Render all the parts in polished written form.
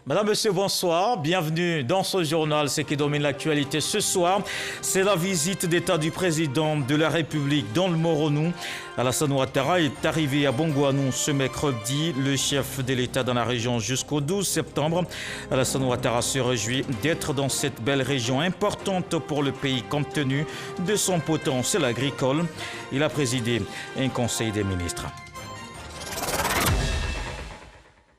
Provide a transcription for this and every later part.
Madame, Monsieur, bonsoir. Bienvenue dans ce journal. Ce qui domine l'actualité ce soir, c'est la visite d'État du président de la République dans le Moronou. Alassane Ouattara est arrivé à Bongouanou ce mercredi. Le chef de l'État dans la région jusqu'au 12 septembre. Alassane Ouattara se réjouit d'être dans cette belle région importante pour le pays compte tenu de son potentiel agricole. Il a présidé un conseil des ministres.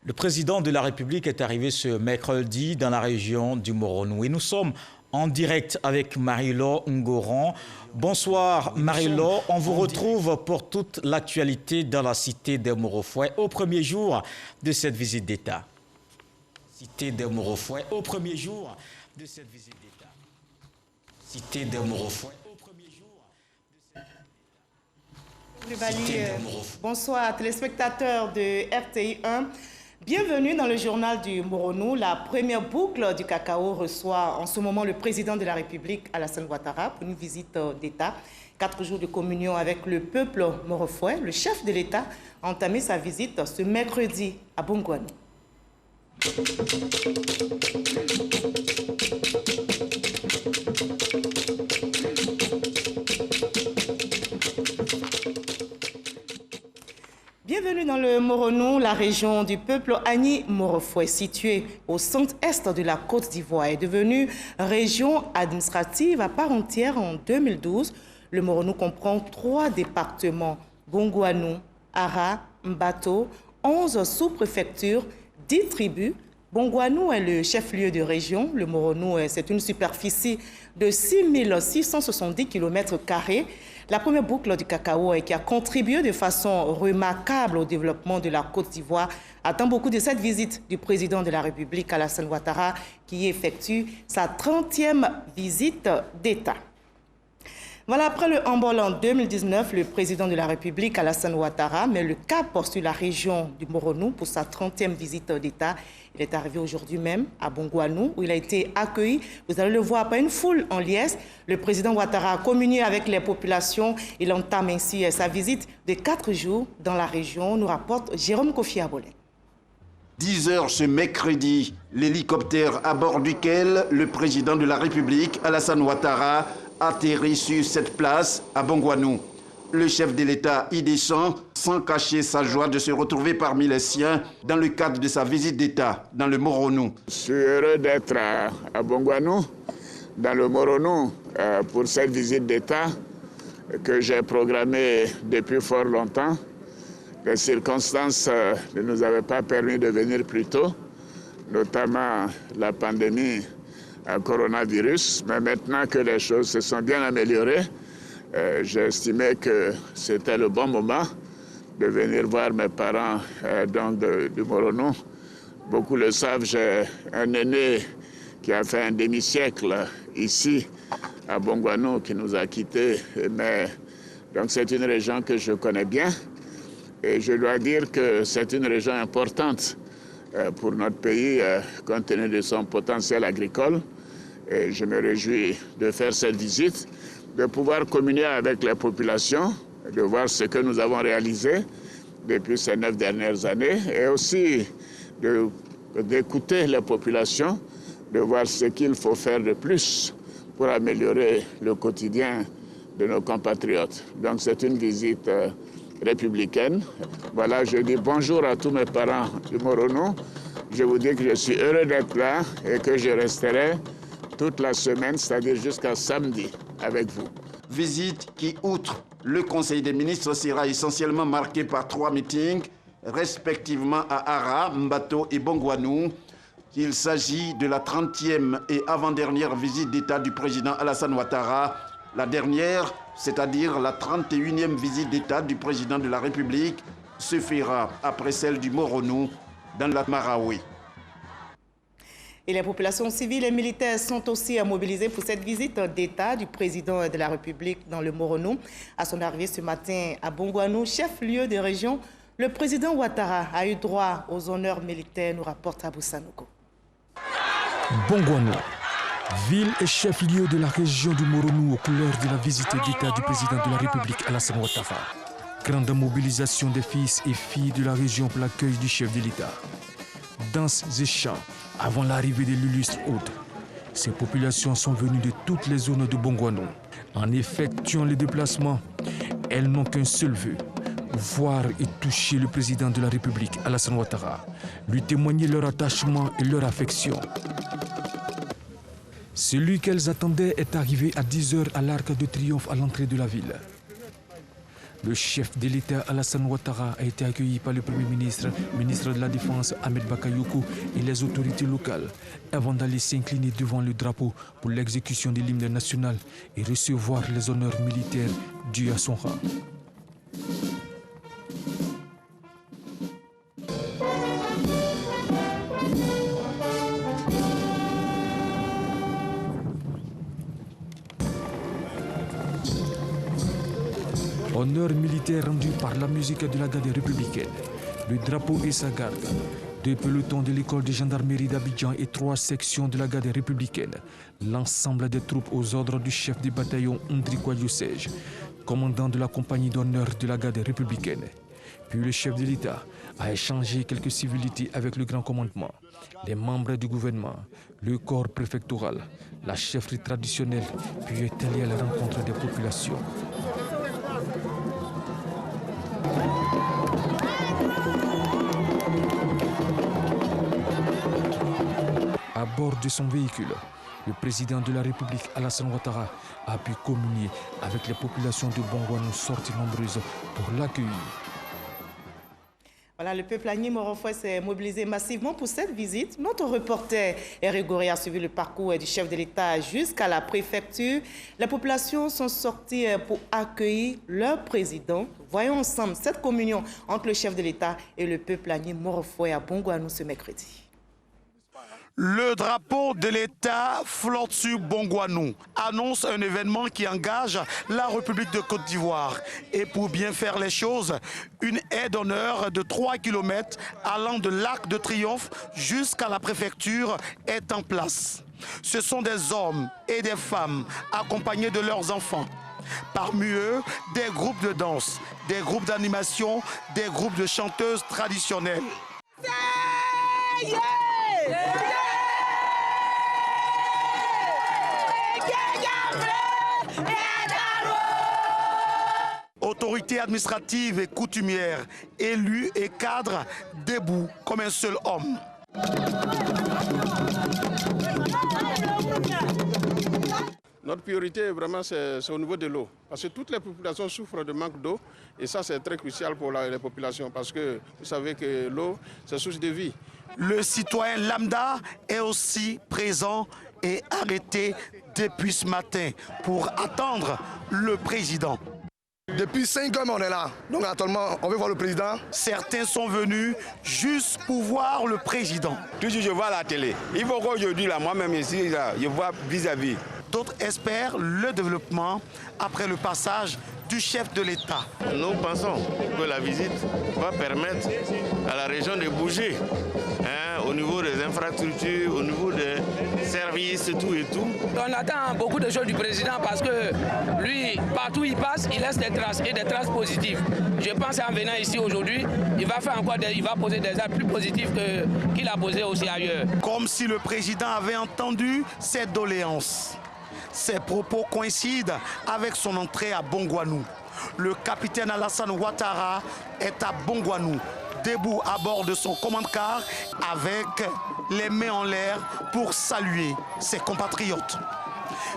Le président de la République est arrivé ce mercredi dans la région du Moronou et nous sommes en direct avec Marie-Laure Ngoran. Bonsoir Marie-Laure, on vous retrouve pour toute l'actualité dans la cité des Morofoué au premier jour de cette visite d'État. Cité des Morofoué au premier jour de cette visite d'État. Cité des Morofoué au premier jour de cette visite d'État. Bonsoir téléspectateurs de RTI 1. Bienvenue dans le journal du Moronou. La première boucle du cacao reçoit en ce moment le président de la République, Alassane Ouattara, pour une visite d'État. 4 jours de communion avec le peuple morofoué. Le chef de l'État a entamé sa visite ce mercredi à Bongouanou. Bienvenue dans le Moronou, la région du peuple Agni Morofoué, située au centre-est de la Côte d'Ivoire, est devenue région administrative à part entière en 2012. Le Moronou comprend 3 départements, Bongouanou, Ara, Mbato, 11 sous-préfectures, 10 tribus. Bongouanou est le chef-lieu de région. Le Moronou, c'est une superficie de 6670 km². La première boucle du cacao qui a contribué de façon remarquable au développement de la Côte d'Ivoire attend beaucoup de cette visite du président de la République, Alassane Ouattara, qui effectue sa 30e visite d'État. Voilà, après le handball en 2019, le président de la République, Alassane Ouattara, met le cap sur la région du Moronou pour sa 30e visite d'État. Il est arrivé aujourd'hui même à Bongouanou, où il a été accueilli. Vous allez le voir par une foule en liesse. Le président Ouattara a communié avec les populations. Il entame ainsi sa visite de 4 jours dans la région, nous rapporte Jérôme Kofi Abolé. 10 heures ce mercredi, l'hélicoptère à bord duquel le président de la République, Alassane Ouattara, atterrit sur cette place à Bongouanou. Le chef de l'État y descend sans cacher sa joie de se retrouver parmi les siens dans le cadre de sa visite d'État dans le Moronou. Je suis heureux d'être à Bongouanou, dans le Moronou, pour cette visite d'État que j'ai programmée depuis fort longtemps. Les circonstances ne nous avaient pas permis de venir plus tôt, notamment la pandémie coronavirus. Mais maintenant que les choses se sont bien améliorées, j'ai estimé que c'était le bon moment de venir voir mes parents du Moronou. Beaucoup le savent, j'ai un aîné qui a fait un demi-siècle ici à Bongouanou qui nous a quittés. Mais donc c'est une région que je connais bien et je dois dire que c'est une région importante pour notre pays compte tenu de son potentiel agricole. Et je me réjouis de faire cette visite, de pouvoir communier avec les populations, de voir ce que nous avons réalisé depuis ces 9 dernières années et aussi d'écouter les populations, de voir ce qu'il faut faire de plus pour améliorer le quotidien de nos compatriotes. Donc c'est une visite républicaine. Voilà, je dis bonjour à tous mes parents du Moronou. Je vous dis que je suis heureux d'être là et que je resterai toute la semaine, c'est-à-dire jusqu'à samedi, avec vous. Visite qui, outre le Conseil des ministres, sera essentiellement marquée par 3 meetings, respectivement à Ara, Mbato et Bongouanou. Il s'agit de la 30e et avant-dernière visite d'État du président Alassane Ouattara. La dernière, c'est-à-dire la 31e visite d'État du président de la République, se fera après celle du Moronou dans la Marawi. Et les populations civiles et militaires sont aussi mobilisées pour cette visite d'État du président de la République dans le Moronou. À son arrivée ce matin à Bongouanou, chef-lieu de région, le président Ouattara a eu droit aux honneurs militaires, nous rapporte Abou Sanogo. Bongouanou, ville et chef-lieu de la région du Moronou aux couleurs de la visite d'État du président de la République Alassane Ouattara. Grande mobilisation des fils et filles de la région pour l'accueil du chef de l'État. Danses et chants, Avant l'arrivée de l'illustre hôte, ces populations sont venues de toutes les zones de Bongouanou. En effectuant les déplacements, elles n'ont qu'un seul vœu, voir et toucher le président de la République, Alassane Ouattara, lui témoigner leur attachement et leur affection. Celui qu'elles attendaient est arrivé à 10 h à l'Arc de Triomphe à l'entrée de la ville. Le chef de l'État Alassane Ouattara a été accueilli par le Premier ministre, ministre de la Défense Ahmed Bakayoko et les autorités locales avant d'aller s'incliner devant le drapeau pour l'exécution de l'hymne national et recevoir les honneurs militaires dus à son rang. Honneur militaire rendu par la musique de la garde républicaine, le drapeau et sa garde, 2 pelotons de l'école de gendarmerie d'Abidjan et 3 sections de la garde républicaine, l'ensemble des troupes aux ordres du chef du bataillon Ndrikwa Yosej, commandant de la compagnie d'honneur de la garde républicaine. Puis le chef de l'État a échangé quelques civilités avec le grand commandement, les membres du gouvernement, le corps préfectoral, la chefferie traditionnelle, puis est allé à la rencontre des populations. À bord de son véhicule, le président de la République Alassane Ouattara a pu communier avec les populations de Bongouanou sorties nombreuses pour l'accueillir. Voilà, le peuple Agni Morofoué s'est mobilisé massivement pour cette visite. Notre reporter Eric Goré a suivi le parcours du chef de l'État jusqu'à la préfecture. Les populations sont sorties pour accueillir leur président. Voyons ensemble cette communion entre le chef de l'État et le peuple Agni Morofoué à Bongouanou ce mercredi. Le drapeau de l'État flotte sur Bongouanou, annonce un événement qui engage la République de Côte d'Ivoire. Et pour bien faire les choses, une aide d'honneur de 3 km allant de l'Arc de Triomphe jusqu'à la préfecture est en place. Ce sont des hommes et des femmes accompagnés de leurs enfants. Parmi eux, des groupes de danse, des groupes d'animation, des groupes de chanteuses traditionnelles. Autorités administratives et coutumières, élus et cadres, debout comme un seul homme. Notre priorité, vraiment, c'est au niveau de l'eau. Parce que toutes les populations souffrent de manque d'eau. Et ça, c'est très crucial pour les populations. Parce que vous savez que l'eau, c'est source de vie. Le citoyen lambda est aussi présent et arrêté depuis ce matin pour attendre le président. Depuis 5 heures, on est là. Donc actuellement, on veut voir le président. Certains sont venus juste pour voir le président. Toujours je vois la télé. Il faut qu'aujourd'hui, moi-même ici, je vois vis-à-vis. D'autres espèrent le développement après le passage du chef de l'État. Nous pensons que la visite va permettre à la région de bouger au niveau des infrastructures, au niveau des services, tout et tout. On attend beaucoup de choses du président parce que lui, partout où il passe, il laisse des traces et des traces positives. Je pense qu'en venant ici aujourd'hui, il va faire encore il va poser des actes plus positifs qu'il a posé aussi ailleurs. Comme si le président avait entendu ses doléances. Ses propos coïncident avec son entrée à Bongouanou. Le capitaine Alassane Ouattara est à Bongouanou, debout à bord de son commande-car avec les mains en l'air pour saluer ses compatriotes.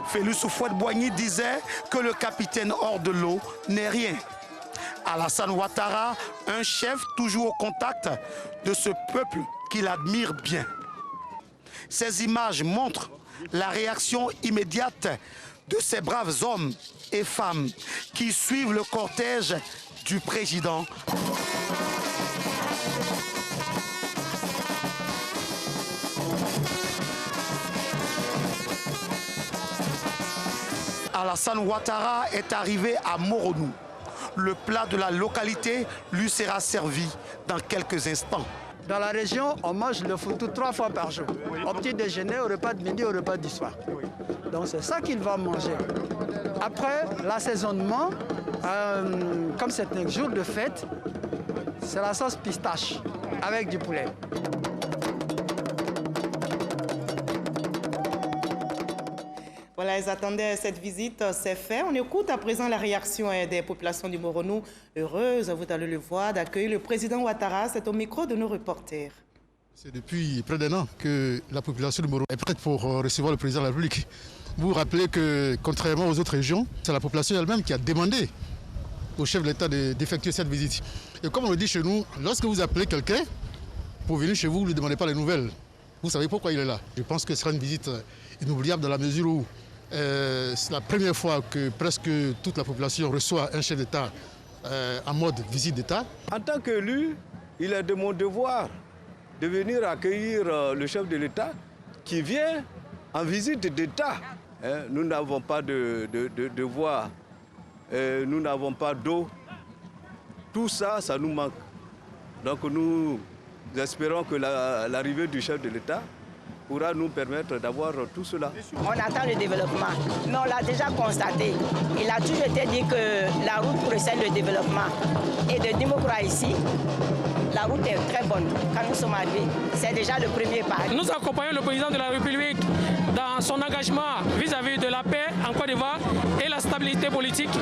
Félix Houphouët-Boigny disait que le capitaine hors de l'eau n'est rien. Alassane Ouattara, un chef toujours au contact de ce peuple qu'il admire bien. Ces images montrent la réaction immédiate de ces braves hommes et femmes qui suivent le cortège du président. Alassane Ouattara est arrivé à Moronou. Le plat de la localité lui sera servi dans quelques instants. Dans la région, on mange le foutou 3 fois par jour. Au petit déjeuner, au repas de midi, au repas du soir. Donc c'est ça qu'il va manger. Après, l'assaisonnement, comme c'est un jour de fête, c'est la sauce pistache avec du poulet. Voilà, ils attendaient cette visite, c'est fait. On écoute à présent la réaction des populations du Moronou. Heureuse, vous allez le voir, d'accueillir le président Ouattara. C'est au micro de nos reporters. C'est depuis près d'un an que la population du Moronou est prête pour recevoir le président de la République. Vous vous rappelez que, contrairement aux autres régions, c'est la population elle-même qui a demandé au chef de l'État d'effectuer cette visite. Et comme on le dit chez nous, lorsque vous appelez quelqu'un pour venir chez vous, vous ne lui demandez pas les nouvelles. Vous savez pourquoi il est là. Je pense que ce sera une visite inoubliable dans la mesure où c'est la première fois que presque toute la population reçoit un chef d'État en mode visite d'État. En tant qu'élu, il est de mon devoir de venir accueillir le chef de l'État qui vient en visite d'État. Nous n'avons pas de voie, nous n'avons pas d'eau. Tout ça, ça nous manque. Donc nous espérons que l'arrivée du chef de l'État pourra nous permettre d'avoir tout cela. On attend le développement, mais on l'a déjà constaté. Il a toujours été dit que la route précède le développement. Et de Dimokra ici, la route est très bonne. Quand nous sommes arrivés, c'est déjà le premier pas. Nous accompagnons le président de la République dans son engagement vis-à-vis de la paix en Côte d'Ivoire et la stabilité politique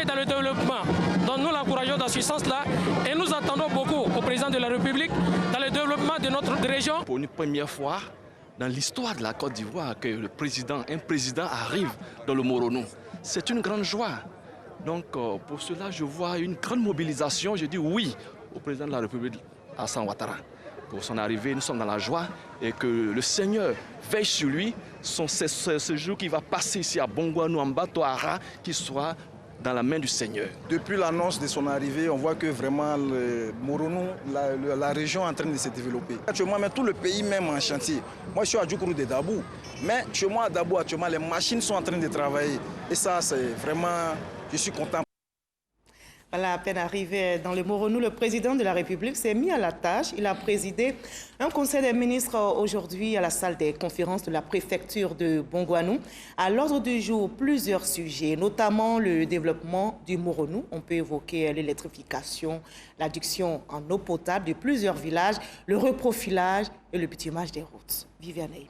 et dans le développement. Donc nous l'encourageons dans ce sens-là et nous attendons beaucoup au président de la République dans le développement de notre région. Pour une première fois dans l'histoire de la Côte d'Ivoire que un président arrive dans le Moronou, c'est une grande joie. Donc pour cela, je vois une grande mobilisation. Je dis oui au président de la République, Alassane Ouattara. Pour son arrivée, nous sommes dans la joie et que le Seigneur veille sur lui. C'est ce jour qui va passer ici à Bongouanou, en bateau Ara, qui soit dans la main du Seigneur. Depuis l'annonce de son arrivée, on voit que vraiment le Moronou, la région est en train de se développer. Actuellement, mais tout le pays même en chantier. Moi, je suis à Djoukourou de Dabou, mais chez moi à Dabou, actuellement, les machines sont en train de travailler. Et ça, c'est vraiment, je suis content. Voilà, à peine arrivé dans le Moronou, le président de la République s'est mis à la tâche. Il a présidé un conseil des ministres aujourd'hui à la salle des conférences de la préfecture de Bongouanou. À l'ordre du jour, plusieurs sujets, notamment le développement du Moronou. On peut évoquer l'électrification, l'adduction en eau potable de plusieurs villages, le reprofilage et le bitumage des routes. Viviane Aimé.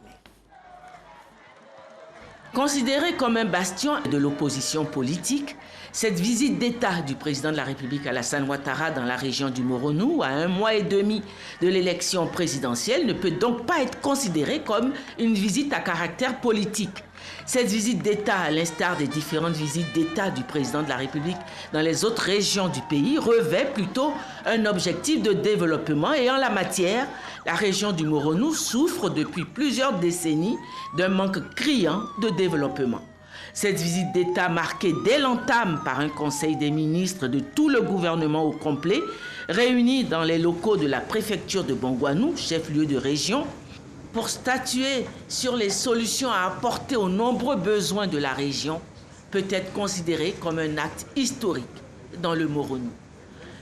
Considéré comme un bastion de l'opposition politique, cette visite d'État du président de la République Alassane Ouattara dans la région du Moronou, à 1 mois et demi de l'élection présidentielle, ne peut donc pas être considérée comme une visite à caractère politique. Cette visite d'État, à l'instar des différentes visites d'État du président de la République dans les autres régions du pays, revêt plutôt un objectif de développement et en la matière, la région du Moronou souffre depuis plusieurs décennies d'un manque criant de développement. Cette visite d'État marquée dès l'entame par un conseil des ministres de tout le gouvernement au complet, réuni dans les locaux de la préfecture de Bongouanou, chef-lieu de région, pour statuer sur les solutions à apporter aux nombreux besoins de la région, peut être considérée comme un acte historique dans le Moronou.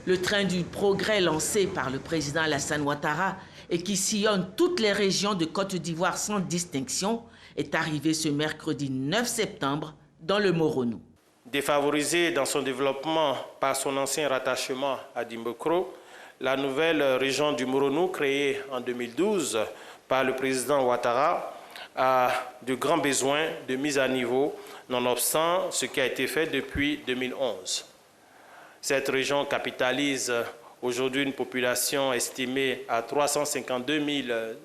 Le train du progrès lancé par le président Alassane Ouattara et qui sillonne toutes les régions de Côte d'Ivoire sans distinction est arrivé ce mercredi 9 septembre dans le Moronou. Défavorisée dans son développement par son ancien rattachement à Dimbokro, la nouvelle région du Moronou, créée en 2012 par le président Ouattara, a de grands besoins de mise à niveau, nonobstant ce qui a été fait depuis 2011. Cette région capitalise aujourd'hui une population estimée à 352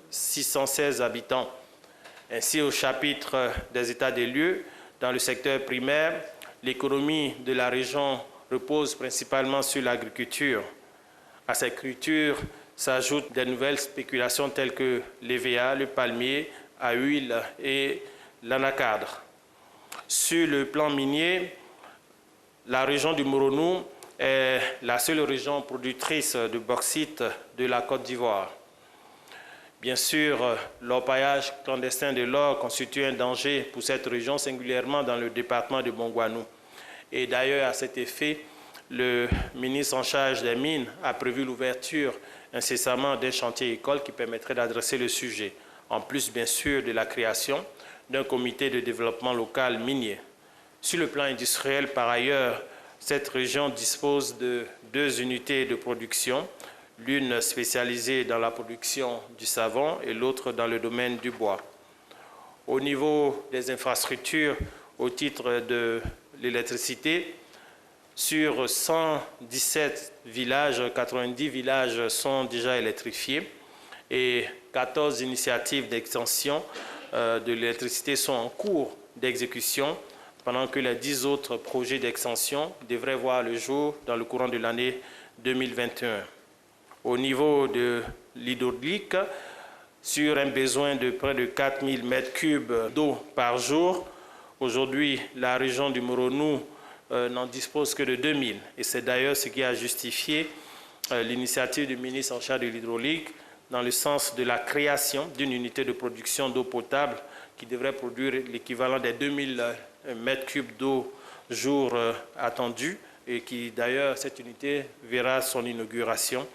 616 habitants. Ainsi, au chapitre des états des lieux, dans le secteur primaire, l'économie de la région repose principalement sur l'agriculture. À cette culture s'ajoutent des nouvelles spéculations telles que l'EVA, le palmier à huile et l'anacarde. Sur le plan minier, la région du Moronou est la seule région productrice de bauxite de la Côte d'Ivoire. Bien sûr, l'orpaillage clandestin de l'or constitue un danger pour cette région, singulièrement dans le département de Bongouanou. Et d'ailleurs, à cet effet, le ministre en charge des mines a prévu l'ouverture incessamment d'un chantier école qui permettrait d'adresser le sujet, en plus bien sûr de la création d'un comité de développement local minier. Sur le plan industriel, par ailleurs, cette région dispose de 2 unités de production, l'une spécialisée dans la production du savon et l'autre dans le domaine du bois. Au niveau des infrastructures, au titre de l'électricité, sur 117 villages, 90 villages sont déjà électrifiés et 14 initiatives d'extension de l'électricité sont en cours d'exécution, pendant que les 10 autres projets d'extension devraient voir le jour dans le courant de l'année 2021. Au niveau de l'hydraulique, sur un besoin de près de 4000 m3 d'eau par jour, aujourd'hui la région du Moronou n'en dispose que de 2000. Et c'est d'ailleurs ce qui a justifié l'initiative du ministre en charge de l'hydraulique dans le sens de la création d'une unité de production d'eau potable qui devrait produire l'équivalent des 2000 m3 d'eau jour attendus, et qui d'ailleurs, cette unité verra son inauguration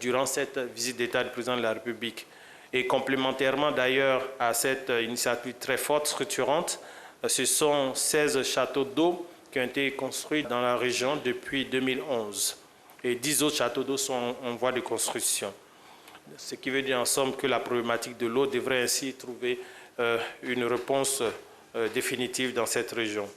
durant cette visite d'État du président de la République. Et complémentairement d'ailleurs à cette initiative très forte, structurante, ce sont 16 châteaux d'eau qui ont été construits dans la région depuis 2011. Et 10 autres châteaux d'eau sont en voie de construction. Ce qui veut dire en somme que la problématique de l'eau devrait ainsi trouver une réponse définitive dans cette région.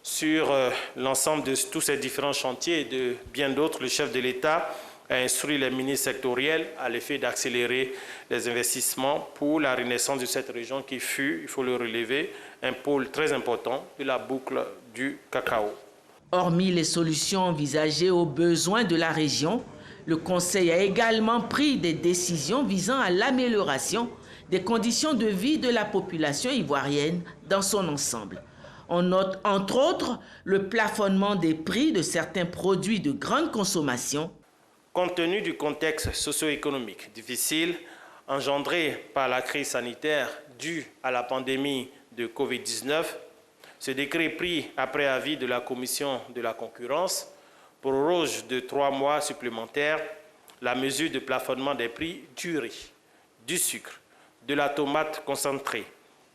Sur l'ensemble de tous ces différents chantiers et de bien d'autres, le chef de l'État a instruit les ministres sectoriels à l'effet d'accélérer les investissements pour la renaissance de cette région qui fut, il faut le relever, un pôle très important de la boucle du cacao. Hormis les solutions envisagées aux besoins de la région, le Conseil a également pris des décisions visant à l'amélioration des conditions de vie de la population ivoirienne dans son ensemble. On note entre autres le plafonnement des prix de certains produits de grande consommation. Compte tenu du contexte socio-économique difficile engendré par la crise sanitaire due à la pandémie de Covid-19, ce décret pris après avis de la Commission de la concurrence proroge de 3 mois supplémentaires la mesure de plafonnement des prix du riz, du sucre, de la tomate concentrée,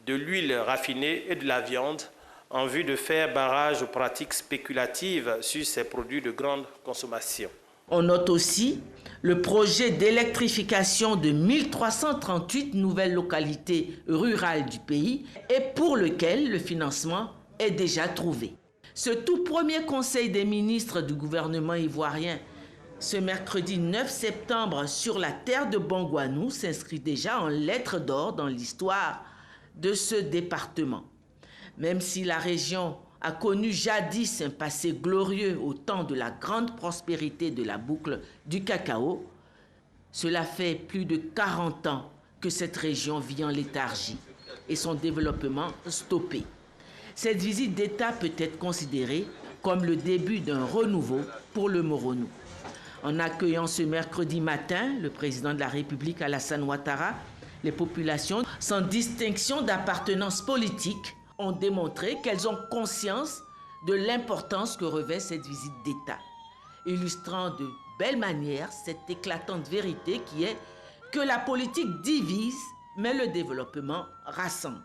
de l'huile raffinée et de la viande en vue de faire barrage aux pratiques spéculatives sur ces produits de grande consommation. On note aussi le projet d'électrification de 1338 nouvelles localités rurales du pays et pour lequel le financement est déjà trouvé. Ce tout premier conseil des ministres du gouvernement ivoirien, ce mercredi 9 septembre sur la terre de Bongouanou, s'inscrit déjà en lettres d'or dans l'histoire de ce département. Même si la région a connu jadis un passé glorieux au temps de la grande prospérité de la boucle du cacao, cela fait plus de 40 ans que cette région vit en léthargie et son développement stoppé. Cette visite d'État peut être considérée comme le début d'un renouveau pour le Moronou. En accueillant ce mercredi matin le président de la République Alassane Ouattara, les populations, sans distinction d'appartenance politique, ont démontré qu'elles ont conscience de l'importance que revêt cette visite d'État, illustrant de belle manière cette éclatante vérité qui est que la politique divise, mais le développement rassemble.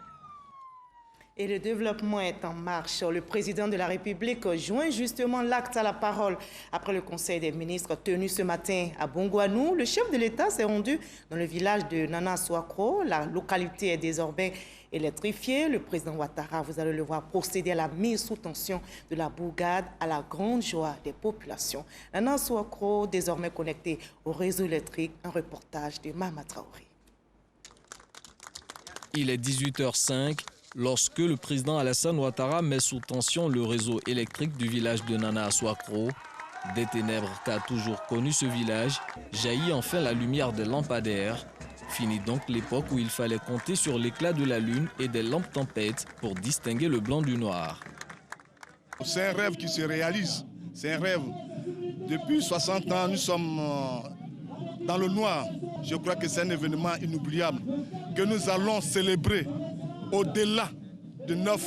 Et le développement est en marche. Le président de la République joint justement l'acte à la parole. Après le conseil des ministres tenu ce matin à Bongouanou, le chef de l'État s'est rendu dans le village de Nana Souakro. La localité est désormais électrifiée. Le président Ouattara, vous allez le voir, procéder à la mise sous tension de la bourgade à la grande joie des populations. Nana Souakro, désormais connecté au réseau électrique. Un reportage de Mama Traoré. Il est 18h05. Lorsque le président Alassane Ouattara met sous tension le réseau électrique du village de Nana à Souakro, des ténèbres qu'a toujours connu ce village, jaillit enfin la lumière des lampadaires. Fini donc l'époque où il fallait compter sur l'éclat de la lune et des lampes tempêtes pour distinguer le blanc du noir. C'est un rêve qui se réalise, c'est un rêve. Depuis 60 ans, nous sommes dans le noir. Je crois que c'est un événement inoubliable que nous allons célébrer au-delà du 9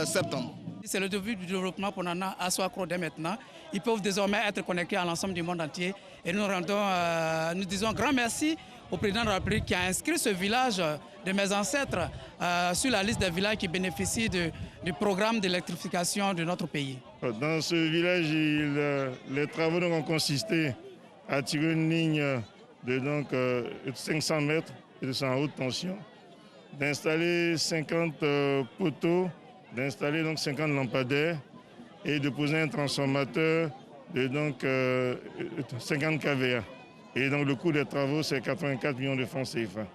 septembre. C'est le début du développement pour Nana à Souakro dès maintenant. Ils peuvent désormais être connectés à l'ensemble du monde entier. Et nous disons grand merci au président de la République qui a inscrit ce village de mes ancêtres sur la liste des villages qui bénéficient du programme d'électrification de notre pays. Dans ce village, les travaux ont consisté à tirer une ligne de 500 mètres et de en haute tension d'installer 50 poteaux, d'installer donc 50 lampadaires et de poser un transformateur de donc 50 kVA. Et donc le coût des travaux, c'est 84 millions de francs CFA.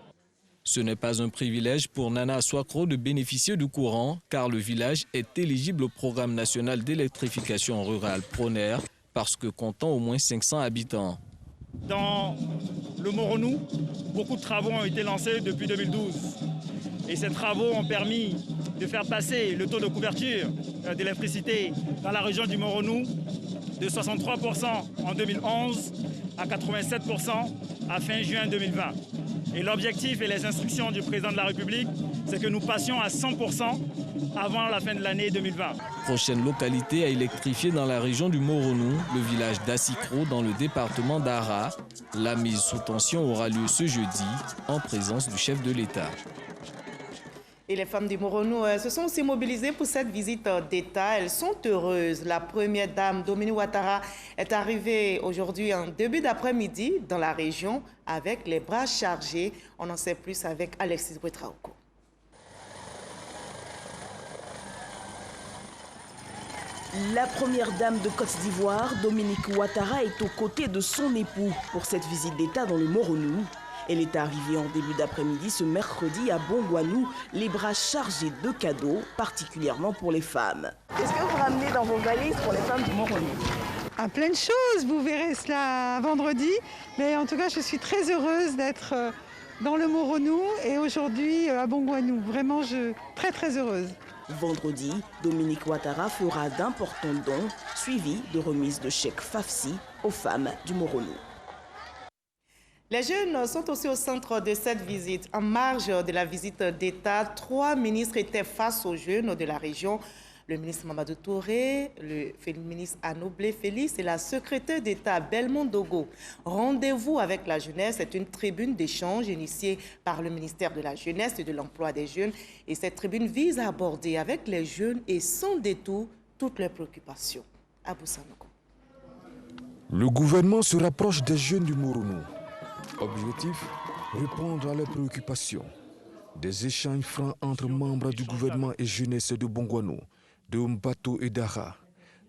Ce n'est pas un privilège pour Nana Aswakro de bénéficier du courant, car le village est éligible au programme national d'électrification rurale PRONER, parce que comptant au moins 500 habitants. Dans le Moronou, beaucoup de travaux ont été lancés depuis 2012. Et ces travaux ont permis de faire passer le taux de couverture d'électricité dans la région du Moronou de 63% en 2011 à 87% à fin juin 2020. Et l'objectif et les instructions du président de la République, c'est que nous passions à 100% avant la fin de l'année 2020. Prochaine localité à électrifier dans la région du Moronou, le village d'Assikro dans le département d'Ara. La mise sous tension aura lieu ce jeudi en présence du chef de l'État. Et les femmes du Moronou se sont aussi mobilisées pour cette visite d'État. Elles sont heureuses. La première dame, Dominique Ouattara, est arrivée aujourd'hui en début d'après-midi dans la région avec les bras chargés. On en sait plus avec Alexis Bouetraouko. La première dame de Côte d'Ivoire, Dominique Ouattara, est aux côtés de son époux pour cette visite d'État dans le Moronou. Elle est arrivée en début d'après-midi ce mercredi à Bongouanou, les bras chargés de cadeaux, particulièrement pour les femmes. Qu'est-ce que vous ramenez dans vos valises pour les femmes du Moronou? Plein de choses, vous verrez cela vendredi. Mais en tout cas, je suis très heureuse d'être dans le Moronou et aujourd'hui à Bongouanou. Vraiment, très très heureuse. Vendredi, Dominique Ouattara fera d'importants dons, suivis de remises de chèques FAFSI aux femmes du Moronou. Les jeunes sont aussi au centre de cette visite. En marge de la visite d'État, 3 ministres étaient face aux jeunes de la région. Le ministre Mamadou Touré, le ministre Anoblé Félix et la secrétaire d'État Belmont Dogo. Rendez-vous avec la jeunesse est une tribune d'échange initiée par le ministère de la Jeunesse et de l'Emploi des Jeunes. Et cette tribune vise à aborder avec les jeunes et sans détour toutes leurs préoccupations. Abou Sanogo. Le gouvernement se rapproche des jeunes du Moronou. Objectif, répondre à leurs préoccupations. Des échanges francs entre membres du gouvernement et jeunesse de Bongouanou, de Mbato et d'Ara.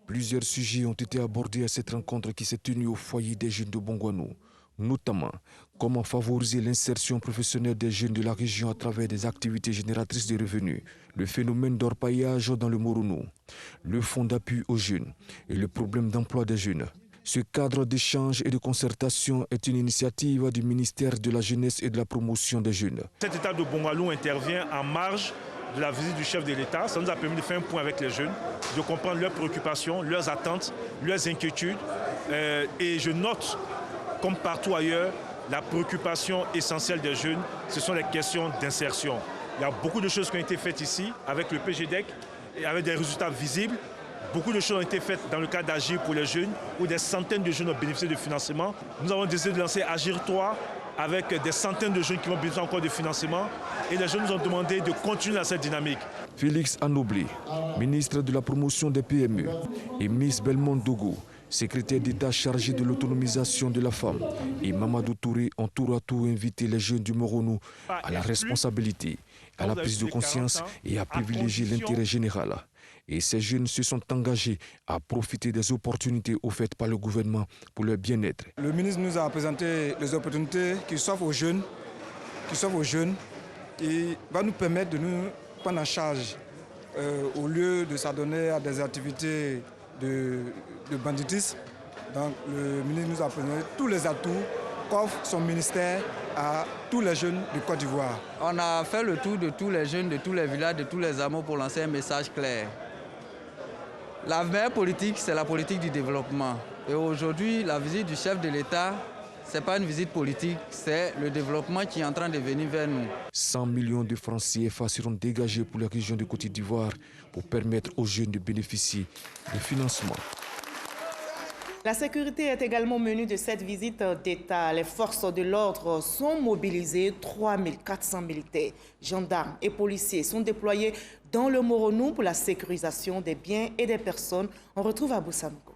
Plusieurs sujets ont été abordés à cette rencontre qui s'est tenue au foyer des jeunes de Bongouanou, notamment comment favoriser l'insertion professionnelle des jeunes de la région à travers des activités génératrices de revenus, le phénomène d'orpaillage dans le Moronou, le fonds d'appui aux jeunes et le problème d'emploi des jeunes. Ce cadre d'échange et de concertation est une initiative du ministère de la Jeunesse et de la Promotion des Jeunes. Cette étape de Bongouanou intervient en marge de la visite du chef de l'État. Ça nous a permis de faire un point avec les jeunes, de comprendre leurs préoccupations, leurs attentes, leurs inquiétudes. Et je note, comme partout ailleurs, la préoccupation essentielle des jeunes, ce sont les questions d'insertion. Il y a beaucoup de choses qui ont été faites ici avec le PGDEC et avec des résultats visibles. Beaucoup de choses ont été faites dans le cadre d'Agir pour les jeunes, où des centaines de jeunes ont bénéficié de financement. Nous avons décidé de lancer Agir 3 avec des centaines de jeunes qui vont bénéficier encore de financement. Et les jeunes nous ont demandé de continuer dans cette dynamique. Félix Anoblé, ministre de la Promotion des PME, et Miss Belmont Dogo, secrétaire d'État chargé de l'autonomisation de la femme, et Mamadou Touré ont tour à tour invité les jeunes du Moronou à la responsabilité, à la prise de conscience et à privilégier l'intérêt général. Et ces jeunes se sont engagés à profiter des opportunités offertes par le gouvernement pour leur bien-être. Le ministre nous a présenté les opportunités qui s'offrent aux jeunes, et va nous permettre de nous prendre en charge au lieu de s'adonner à des activités de banditisme. Donc le ministre nous a présenté tous les atouts qu'offre son ministère à tous les jeunes de Côte d'Ivoire. On a fait le tour de tous les jeunes, de tous les villages, de tous les hameaux pour lancer un message clair. La meilleure politique, c'est la politique du développement. Et aujourd'hui, la visite du chef de l'État, ce n'est pas une visite politique, c'est le développement qui est en train de venir vers nous. 100 millions de francs CFA seront dégagés pour la région de Côte d'Ivoire pour permettre aux jeunes de bénéficier de financement. La sécurité est également au menu de cette visite d'État. Les forces de l'ordre sont mobilisées. 3400 militaires, gendarmes et policiers sont déployés dans le Moronou pour la sécurisation des biens et des personnes. On retrouve Abou Sanogo.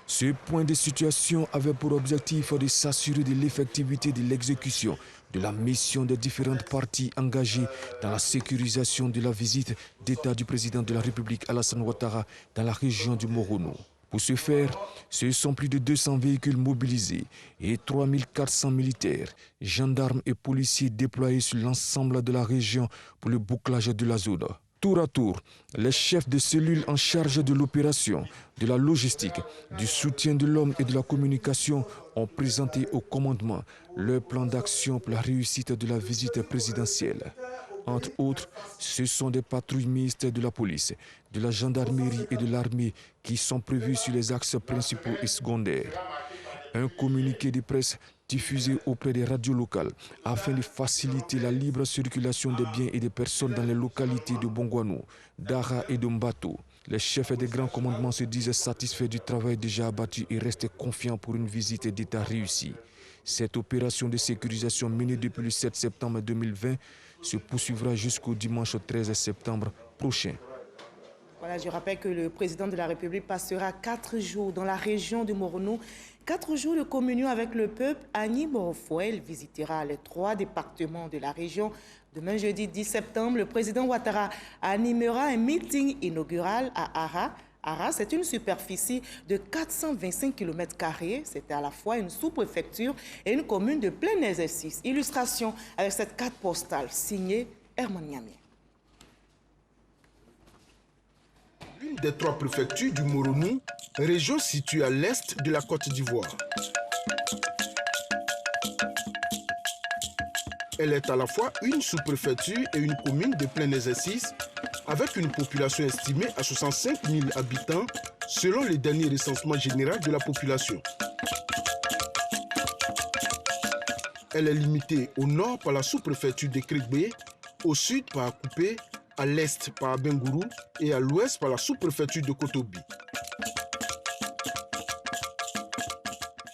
Ce point de situation avait pour objectif de s'assurer de l'effectivité de l'exécution de la mission des différentes parties engagées dans la sécurisation de la visite d'État du président de la République Alassane Ouattara dans la région du Moronou. Pour ce faire, ce sont plus de 200 véhicules mobilisés et 3400 militaires, gendarmes et policiers déployés sur l'ensemble de la région pour le bouclage de la zone. Tour à tour, les chefs de cellules en charge de l'opération, de la logistique, du soutien de l'homme et de la communication ont présenté au commandement leur plan d'action pour la réussite de la visite présidentielle. Entre autres, ce sont des patrouilles mixtes de la police, de la gendarmerie et de l'armée qui sont prévues sur les axes principaux et secondaires. Un communiqué de presse diffusé auprès des radios locales afin de faciliter la libre circulation des biens et des personnes dans les localités de Bongouanou, Dara et de Mbato. Les chefs des grands commandements se disent satisfaits du travail déjà abattu et restent confiants pour une visite d'État réussie. Cette opération de sécurisation menée depuis le 7 septembre 2020 se poursuivra jusqu'au dimanche 13 septembre prochain. Voilà, je rappelle que le président de la République passera 4 jours dans la région du Moronou. 4 jours de communion avec le peuple. Annie Morofoué, il visitera les 3 départements de la région. Demain, jeudi 10 septembre, le président Ouattara animera un meeting inaugural à Ara. Ara, c'est une superficie de 425 km². C'est à la fois une sous-préfecture et une commune de plein exercice. Illustration avec cette carte postale signée Herman Niamé. L'une des 3 préfectures du Moronou, région située à l'est de la Côte d'Ivoire. Elle est à la fois une sous-préfecture et une commune de plein exercice, avec une population estimée à 65 000 habitants, selon le dernier recensement général de la population. Elle est limitée au nord par la sous-préfecture de Krigbé, au sud par Akoupé, à l'est par Bengourou et à l'ouest par la sous-préfecture de Kotobi.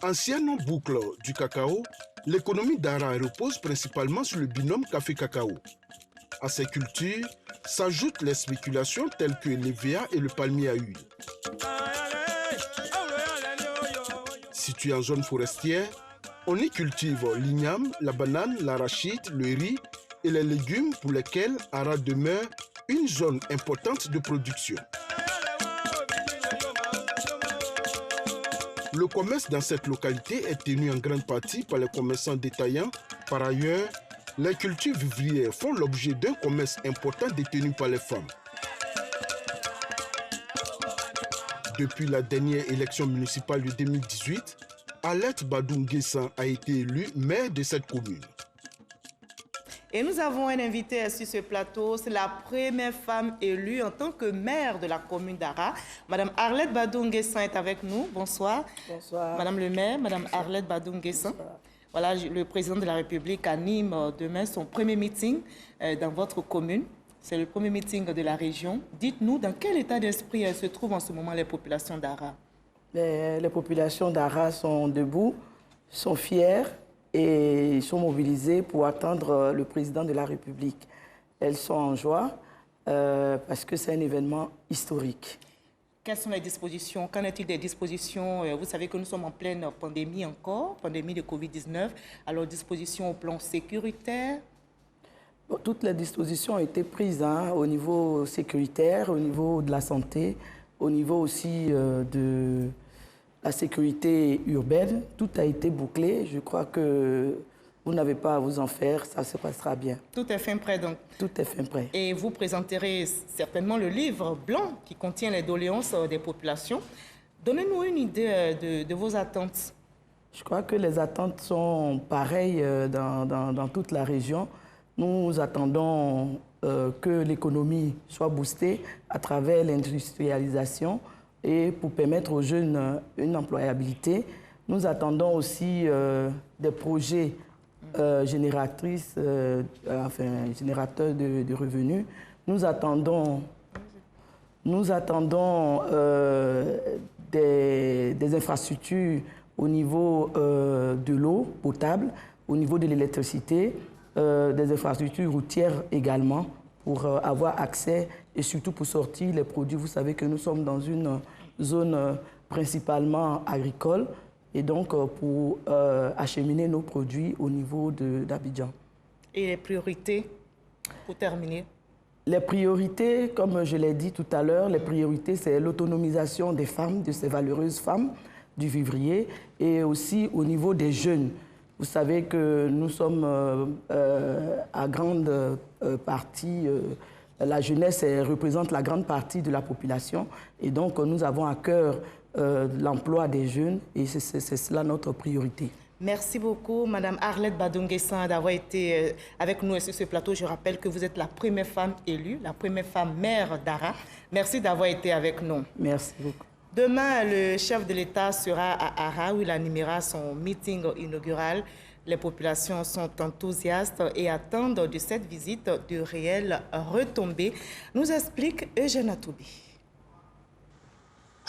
Ancienne boucle du cacao, l'économie d'Ara repose principalement sur le binôme café-cacao. À ces cultures s'ajoutent les spéculations telles que l'EVA et le palmier à huile. Situé en zone forestière, on y cultive l'igname, la banane, l'arachide, le riz et les légumes pour lesquels Ara demeure une zone importante de production. Le commerce dans cette localité est tenu en grande partie par les commerçants détaillants. Par ailleurs, les cultures vivrières font l'objet d'un commerce important détenu par les femmes. Depuis la dernière élection municipale de 2018, Arlette Badou Nguessan a été élue maire de cette commune. Et nous avons un invité sur ce plateau, c'est la première femme élue en tant que maire de la commune d'Ara. Madame Arlette Badou Nguessan est avec nous. Bonsoir. Bonsoir. Madame le maire, Madame Arlette Badou Nguessan. Voilà, le président de la République anime demain son premier meeting dans votre commune. C'est le premier meeting de la région. Dites-nous, dans quel état d'esprit se trouvent en ce moment les populations d'Ara? Les populations d'Ara sont debout, sont fières et sont mobilisées pour attendre le président de la République. Elles sont en joie parce que c'est un événement historique. Quelles sont les dispositions? Qu'en est-il des dispositions? Vous savez que nous sommes en pleine pandémie encore, pandémie de Covid-19. Alors, dispositions au plan sécuritaire? Bon, toutes les dispositions ont été prises au niveau sécuritaire, au niveau de la santé, au niveau aussi de la sécurité urbaine. Tout a été bouclé. Je crois que vous n'avez pas à vous en faire, ça se passera bien. Tout est fin prêt donc? Tout est fin prêt. Et vous présenterez certainement le livre blanc qui contient les doléances des populations. Donnez-nous une idée de vos attentes. Je crois que les attentes sont pareilles dans toute la région. Nous attendons que l'économie soit boostée à travers l'industrialisation et pour permettre aux jeunes une employabilité. Nous attendons aussi des projets générateurs de revenus. Nous attendons des infrastructures au niveau de l'eau potable, au niveau de l'électricité, des infrastructures routières également, pour avoir accès et surtout pour sortir les produits. Vous savez que nous sommes dans une zone principalement agricole et donc pour acheminer nos produits au niveau d'Abidjan. Et les priorités, pour terminer? Les priorités, comme je l'ai dit tout à l'heure, les priorités, c'est l'autonomisation des femmes, de ces valeureuses femmes du vivrier, et aussi au niveau des jeunes. Vous savez que nous sommes à grande partie, la jeunesse représente la grande partie de la population, et donc nous avons à cœur l'emploi des jeunes, et c'est cela notre priorité. Merci beaucoup, Madame Arlette Badunguessan, d'avoir été avec nous sur ce plateau. Je rappelle que vous êtes la première femme élue, la première femme maire d'Ara. Merci d'avoir été avec nous. Merci beaucoup. Demain, le chef de l'État sera à Ara, où il animera son meeting inaugural. Les populations sont enthousiastes et attendent de cette visite de réelles retombées, nous explique Eugène Atoubi.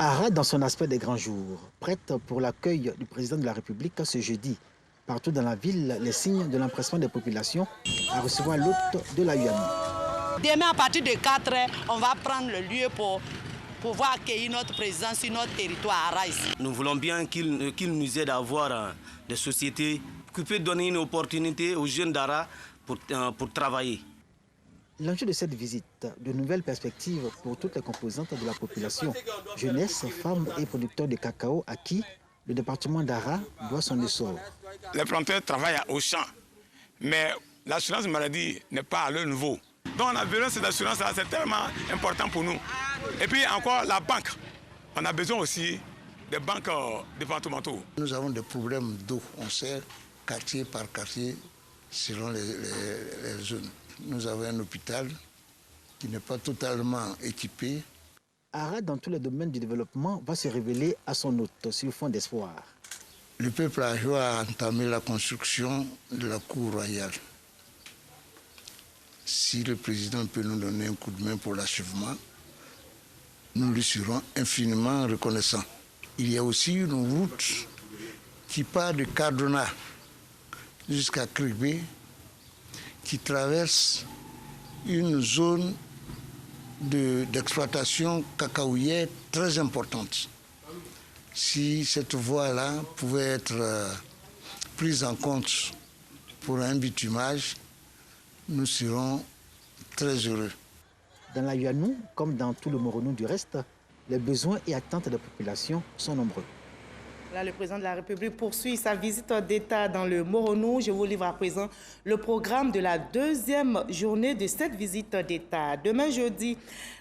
Ara dans son aspect des grands jours, prête pour l'accueil du président de la République ce jeudi. Partout dans la ville, les signes de l'empressement des populations à recevoir l'hôte de la UAMI. Demain, à partir de 4 heures, on va prendre le lieu pour pouvoir accueillir notre président sur notre territoire Ara ici. Nous voulons bien qu'il nous aide à avoir des sociétés qui peuvent donner une opportunité aux jeunes d'Ara pour travailler. L'enjeu de cette visite, de nouvelles perspectives pour toutes les composantes de la population, jeunesse, femmes et producteurs de cacao à qui le département d'Ara doit son essor. Les planteurs travaillent au champ, mais l'assurance maladie n'est pas à leur niveau. Donc on a besoin de cette assurance-là, c'est tellement important pour nous. Et puis encore la banque, on a besoin aussi des banques départementaux. Nous avons des problèmes d'eau, on sert quartier par quartier selon les zones. Nous avons un hôpital qui n'est pas totalement équipé. Ara, dans tous les domaines du développement, va se révéler à son hôte sur fond d'espoir. Le peuple a entamé la construction de la cour royale. Si le président peut nous donner un coup de main pour l'achèvement, nous lui serons infiniment reconnaissants. Il y a aussi une route qui part de Cardona jusqu'à Kribé, qui traverse une zone d'exploitation cacaoyère très importante. Si cette voie-là pouvait être prise en compte pour un bitumage, nous serons très heureux. Dans la Yuanou, comme dans tout le Moronou du reste, les besoins et attentes des populations sont nombreux. Là, le président de la République poursuit sa visite d'État dans le Moronou. Je vous livre à présent le programme de la deuxième journée de cette visite d'État. Demain, jeudi,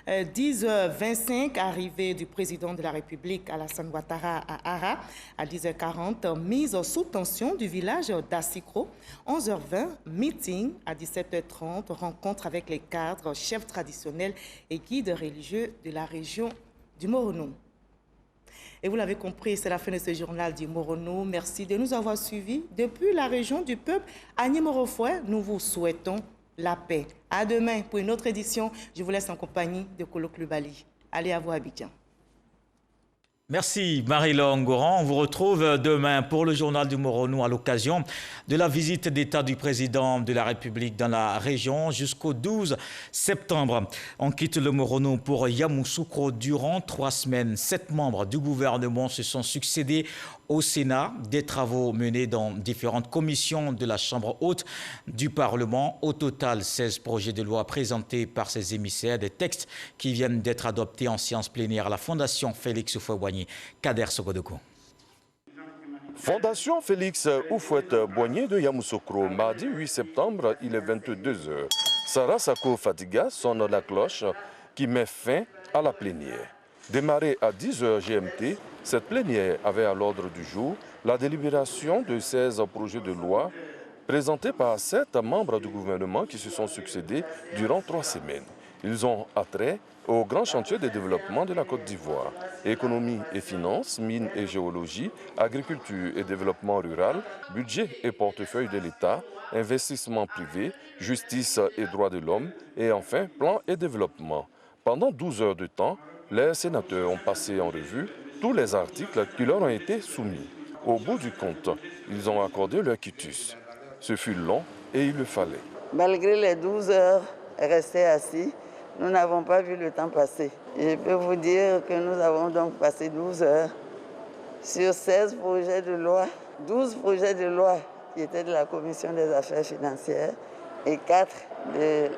10h25, arrivée du président de la République, Alassane Ouattara, à Ara. À 10h40, mise sous tension du village d'Assikro. 11h20, meeting. À 17h30, rencontre avec les cadres, chefs traditionnels et guides religieux de la région du Moronou. Et vous l'avez compris, c'est la fin de ce journal du Moronou. Merci de nous avoir suivis. Depuis la région du peuple, Agni Morofoué, nous vous souhaitons la paix. À demain pour une autre édition. Je vous laisse en compagnie de Kolo Klubali. Allez à vous, Abidjan. Merci Marie-Laure Ngoran. On vous retrouve demain pour le journal du Moronou à l'occasion de la visite d'État du président de la République dans la région jusqu'au 12 septembre. On quitte le Moronou pour Yamoussoukro durant 3 semaines. 7 membres du gouvernement se sont succédés au Sénat, des travaux menés dans différentes commissions de la Chambre haute du Parlement. Au total, 16 projets de loi présentés par ces émissaires, des textes qui viennent d'être adoptés en séance plénière à la Fondation Félix Houphouët-Boigny. Kader Sogodoko. Fondation Félix Houphouët-Boigny de Yamoussoukro, mardi 8 septembre, il est 22h. Sarah Sako Fatiga sonne la cloche qui met fin à la plénière. Démarrée à 10h GMT, cette plénière avait à l'ordre du jour la délibération de 16 projets de loi présentés par 7 membres du gouvernement qui se sont succédés durant 3 semaines. Ils ont attrait au grand chantier de développement de la Côte d'Ivoire, économie et finances, mines et géologie, agriculture et développement rural, budget et portefeuille de l'État, investissement privé, justice et droits de l'homme et enfin plan et développement. Pendant 12 heures de temps, les sénateurs ont passé en revue tous les articles qui leur ont été soumis. Au bout du compte, ils ont accordé leur quitus. Ce fut long et il le fallait. Malgré les 12 heures restés assis, nous n'avons pas vu le temps passer. Je peux vous dire que nous avons donc passé 12 heures sur 16 projets de loi, 12 projets de loi qui étaient de la Commission des affaires financières et 4 de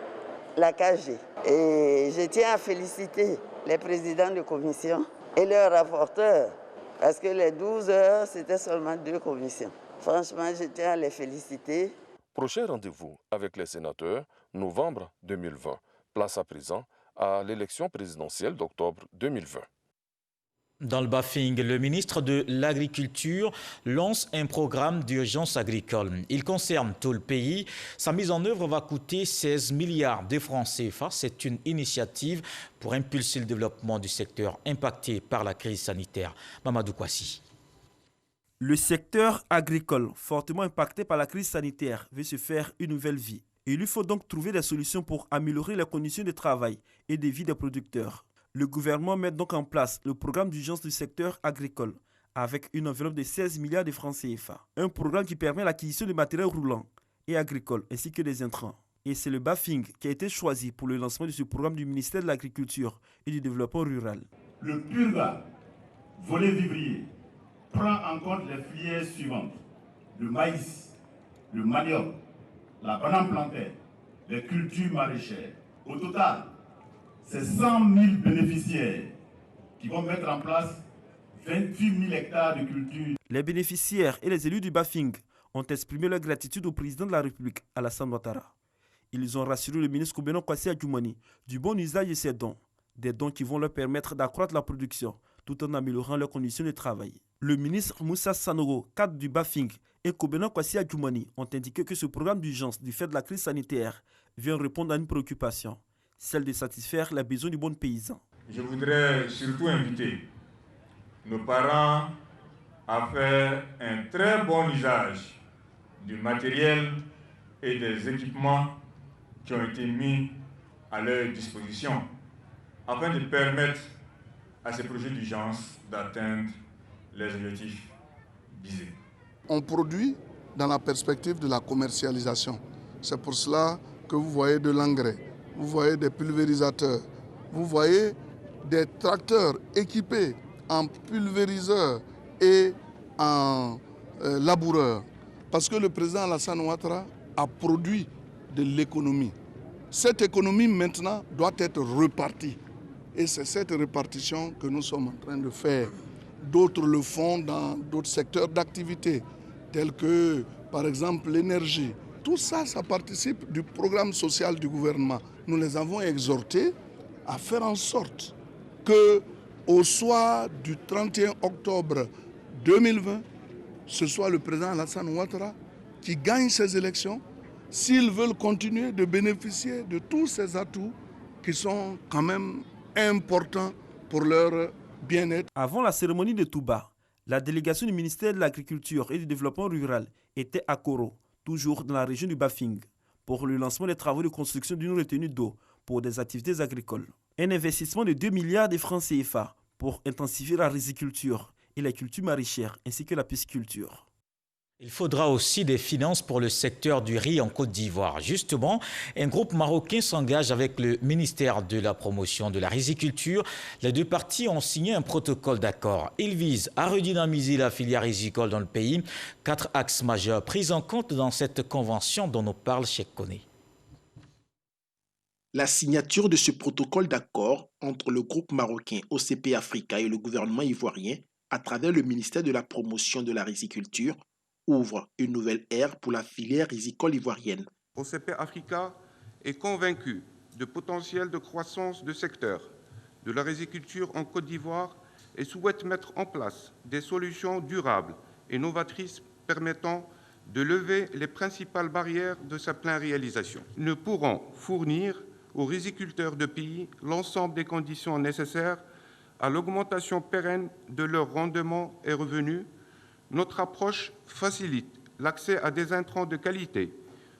la KG. Et je tiens à féliciter les présidents de commission et leurs rapporteurs, parce que les 12 heures, c'était seulement 2 commissions. Franchement, je tiens à les féliciter. Prochain rendez-vous avec les sénateurs, novembre 2020. Place à présent à l'élection présidentielle d'octobre 2020. Dans le Bafing, le ministre de l'Agriculture lance un programme d'urgence agricole. Il concerne tout le pays. Sa mise en œuvre va coûter 16 milliards de francs CFA. C'est une initiative pour impulser le développement du secteur impacté par la crise sanitaire. Mamadou Kwasi. Le secteur agricole, fortement impacté par la crise sanitaire, veut se faire une nouvelle vie. Il lui faut donc trouver des solutions pour améliorer les conditions de travail et de vie des producteurs. Le gouvernement met donc en place le programme d'urgence du secteur agricole avec une enveloppe de 16 milliards de francs CFA. Un programme qui permet l'acquisition de matériel roulant et agricole ainsi que des intrants. Et c'est le Bafing qui a été choisi pour le lancement de ce programme du ministère de l'Agriculture et du Développement rural. Le PURGA, volet vivrier, prend en compte les filières suivantes: le maïs, le manioc, la banane plantaine, les cultures maraîchères. Au total, c'est 100 000 bénéficiaires qui vont mettre en place 28 000 hectares de culture. Les bénéficiaires et les élus du Bafing ont exprimé leur gratitude au président de la République, Alassane Ouattara. Ils ont rassuré le ministre Kobena Kwasi Adjoumani du bon usage de ces dons, des dons qui vont leur permettre d'accroître la production tout en améliorant leurs conditions de travail. Le ministre Moussa Sanogo, cadre du Bafing, et Kobena Kwasi Adjoumani ont indiqué que ce programme d'urgence du fait de la crise sanitaire vient répondre à une préoccupation, celle de satisfaire les besoins du bon paysan. Je voudrais surtout inviter nos parents à faire un très bon usage du matériel et des équipements qui ont été mis à leur disposition afin de permettre à ces projets d'urgence d'atteindre les objectifs visés. On produit dans la perspective de la commercialisation. C'est pour cela que vous voyez de l'engrais, vous voyez des pulvérisateurs, vous voyez des tracteurs équipés en pulvériseurs et en laboureurs. Parce que le président Alassane Ouattara a produit de l'économie. Cette économie maintenant doit être repartie. Et c'est cette répartition que nous sommes en train de faire. D'autres le font dans d'autres secteurs d'activité, tels que par exemple l'énergie. Tout ça, ça participe du programme social du gouvernement. Nous les avons exhortés à faire en sorte qu'au soir du 31 octobre 2020, ce soit le président Alassane Ouattara qui gagne ces élections, s'ils veulent continuer de bénéficier de tous ces atouts qui sont quand même importants pour leur bien-être. Avant la cérémonie de Touba, la délégation du ministère de l'Agriculture et du Développement rural était à Koro, toujours dans la région du Bafing, pour le lancement des travaux de construction d'une retenue d'eau pour des activités agricoles. Un investissement de 2 milliards de francs CFA pour intensifier la riziculture et la culture maraîchère ainsi que la pisciculture. Il faudra aussi des finances pour le secteur du riz en Côte d'Ivoire. Justement, un groupe marocain s'engage avec le ministère de la promotion de la riziculture. Les deux parties ont signé un protocole d'accord. Il vise à redynamiser la filière rizicole dans le pays. 4 axes majeurs pris en compte dans cette convention dont nous parle Cheikh Koné. La signature de ce protocole d'accord entre le groupe marocain OCP Africa et le gouvernement ivoirien à travers le ministère de la promotion de la riziculture ouvre une nouvelle ère pour la filière rizicole ivoirienne. OCP Africa est convaincu du potentiel de croissance du secteur de la riziculture en Côte d'Ivoire et souhaite mettre en place des solutions durables et novatrices permettant de lever les principales barrières de sa pleine réalisation. Nous pourrons fournir aux riziculteurs de pays l'ensemble des conditions nécessaires à l'augmentation pérenne de leurs rendements et revenus. Notre approche facilite l'accès à des intrants de qualité,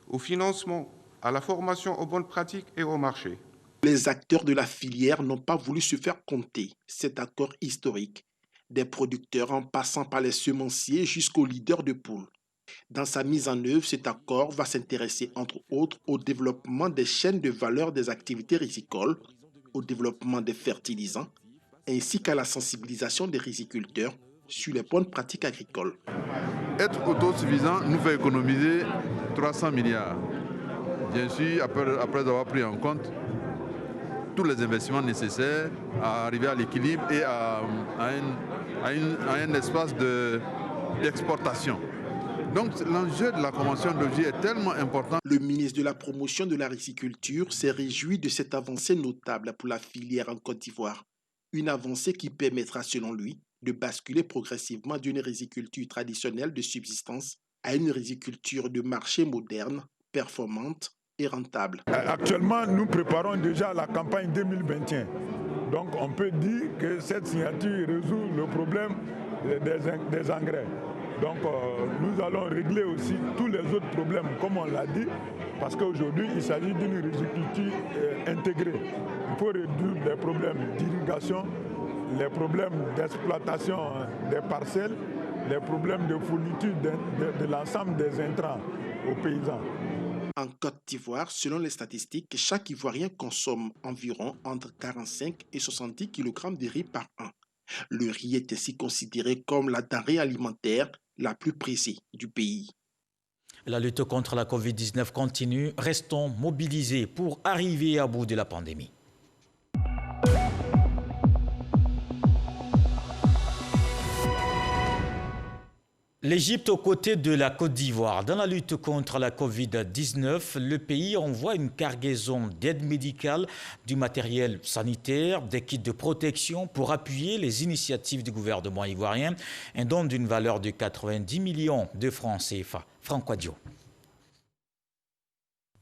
au financement, à la formation aux bonnes pratiques et au marché. Les acteurs de la filière n'ont pas voulu se faire compter cet accord historique, des producteurs en passant par les semenciers jusqu'aux leaders de poules. Dans sa mise en œuvre, cet accord va s'intéresser entre autres au développement des chaînes de valeur des activités rizicoles, au développement des fertilisants, ainsi qu'à la sensibilisation des riziculteurs sur les bonnes pratiques agricoles. Être autosuffisant nous fait économiser 300 milliards. Bien sûr, après avoir pris en compte tous les investissements nécessaires à arriver à l'équilibre et à un espace d'exportation. Donc l'enjeu de la Convention d'Ovie est tellement important. Le ministre de la Promotion de la Riziculture s'est réjoui de cette avancée notable pour la filière en Côte d'Ivoire. Une avancée qui permettra, selon lui, de basculer progressivement d'une riziculture traditionnelle de subsistance à une riziculture de marché moderne, performante et rentable. Actuellement, nous préparons déjà la campagne 2021. Donc on peut dire que cette signature résout le problème des engrais. Donc nous allons régler aussi tous les autres problèmes, comme on l'a dit, parce qu'aujourd'hui il s'agit d'une riziculture intégrée. Il faut réduire les problèmes d'irrigation, les problèmes d'exploitation des parcelles, les problèmes de fourniture de l'ensemble des intrants aux paysans. En Côte d'Ivoire, selon les statistiques, chaque Ivoirien consomme environ entre 45 et 70 kg de riz par an. Le riz est ainsi considéré comme la denrée alimentaire la plus prisée du pays. La lutte contre la Covid-19 continue. Restons mobilisés pour arriver à bout de la pandémie. L'Égypte aux côtés de la Côte d'Ivoire. Dans la lutte contre la Covid-19, le pays envoie une cargaison d'aide médicale, du matériel sanitaire, des kits de protection pour appuyer les initiatives du gouvernement ivoirien, un don d'une valeur de 90 millions de francs CFA. Franck Wadjo.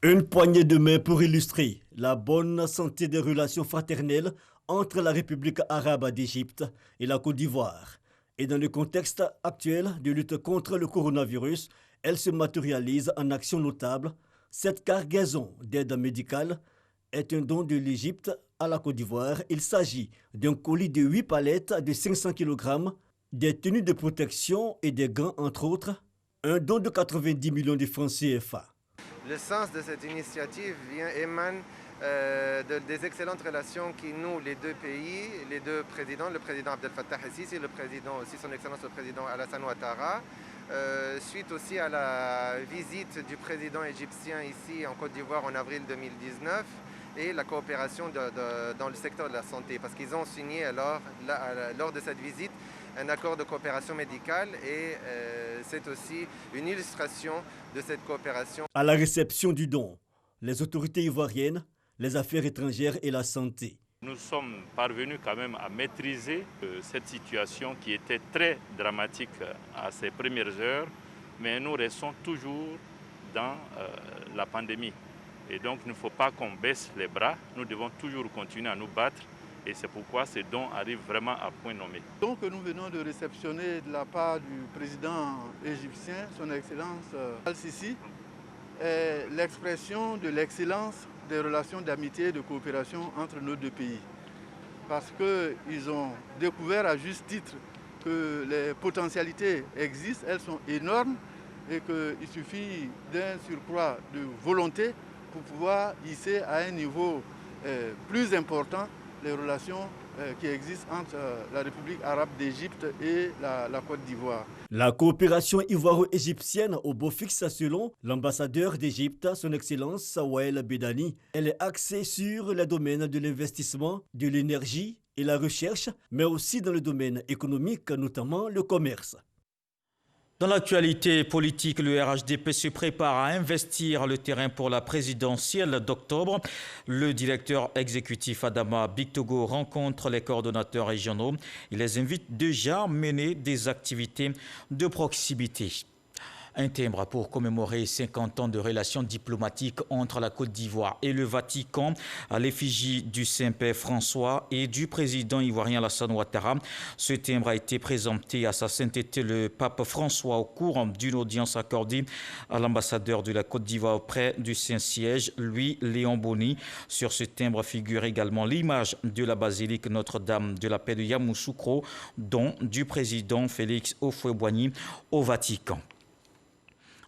Une poignée de main pour illustrer la bonne santé des relations fraternelles entre la République arabe d'Égypte et la Côte d'Ivoire. Et dans le contexte actuel de lutte contre le coronavirus, elle se matérialise en actions notables. Cette cargaison d'aide médicale est un don de l'Égypte à la Côte d'Ivoire. Il s'agit d'un colis de 8 palettes de 500 kg, des tenues de protection et des gants entre autres. Un don de 90 millions de francs CFA. Le sens de cette initiative émane des excellentes relations qui nouent les deux pays, les deux présidents, le président Abdel Fattah el-Sisi et le président aussi, son excellence le président Alassane Ouattara, suite aussi à la visite du président égyptien ici en Côte d'Ivoire en avril 2019 et la coopération dans le secteur de la santé, parce qu'ils ont signé alors, lors de cette visite un accord de coopération médicale et c'est aussi une illustration de cette coopération. À la réception du don, les autorités ivoiriennes, les affaires étrangères et la santé. Nous sommes parvenus quand même à maîtriser cette situation qui était très dramatique à ces premières heures, mais nous restons toujours dans la pandémie. Et donc il ne faut pas qu'on baisse les bras, nous devons toujours continuer à nous battre et c'est pourquoi ces dons arrivent vraiment à point nommé. Donc nous venons de réceptionner de la part du président égyptien, son Excellence Al-Sisi, l'expression de l'excellence des relations d'amitié et de coopération entre nos deux pays. Parce qu'ils ont découvert à juste titre que les potentialités existent, elles sont énormes et qu'il suffit d'un surcroît de volonté pour pouvoir hisser à un niveau plus important les relations qui existent entre la République arabe d'Égypte et la Côte d'Ivoire. La coopération ivoiro-égyptienne au beau fixe selon l'ambassadeur d'Égypte, son Excellence Wael Bedani. Elle est axée sur les domaines de l'investissement, de l'énergie et la recherche, mais aussi dans le domaine économique, notamment le commerce. Dans l'actualité politique, le RHDP se prépare à investir le terrain pour la présidentielle d'octobre. Le directeur exécutif Adama Bictogo rencontre les coordonnateurs régionaux. Il les invite déjà à mener des activités de proximité. Un timbre pour commémorer 50 ans de relations diplomatiques entre la Côte d'Ivoire et le Vatican à l'effigie du Saint-Père François et du président ivoirien Alassane Ouattara. Ce timbre a été présenté à sa sainteté le pape François au cours d'une audience accordée à l'ambassadeur de la Côte d'Ivoire auprès du Saint-Siège, Louis-Léon Boni. Sur ce timbre figure également l'image de la basilique Notre-Dame de la Paix de Yamoussoukro, don du président Félix Houphouët-Boigny au Vatican.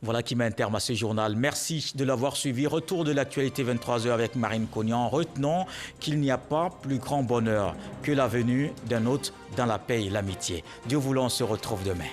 Voilà qui met un terme à ce journal. Merci de l'avoir suivi. Retour de l'actualité 23h avec Marine Cognan. Retenons qu'il n'y a pas plus grand bonheur que la venue d'un hôte dans la paix et l'amitié. Dieu voulant, on se retrouve demain.